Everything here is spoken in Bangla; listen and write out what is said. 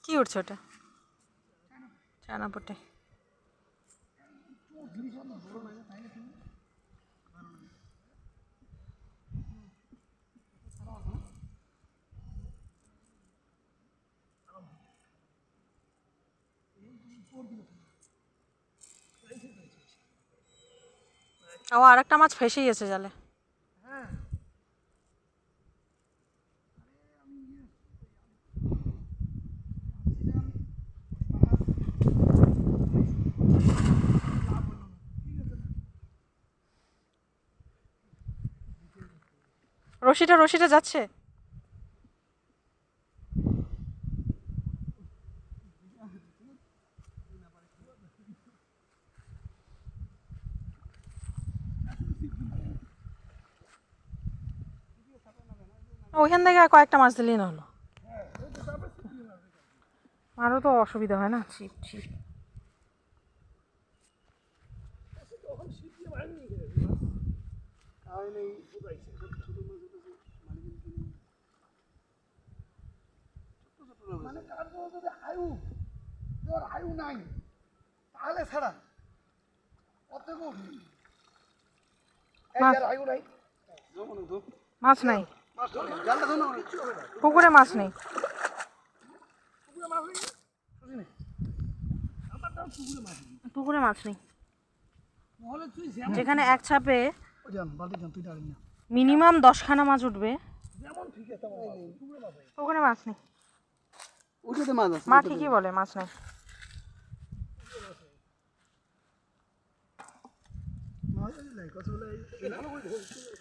কি উঠছে ওটা? চায়না পটে। ও আর একটা মাছ ফেসেই গেছে জালে। রশিটা যাচ্ছে। ওইখান থেকে কয়েকটা মাছ দিলেই না হলো। আরও তো অসুবিধা হয় না, ছিপ ছিপ। মানে কার যদি আয়ু নাই তাহলে ছাড়া অতএব আয়ু নাই, মাছ নাই পুকুরে, মাছ নেই। পুকুরে মাছ নেই। যেখানে এক ছাপে মিনিমাম 10খানা মাছ উঠবে, পুকুরে মাছ নেই। মা ঠিকই বলে, মাছ নাই।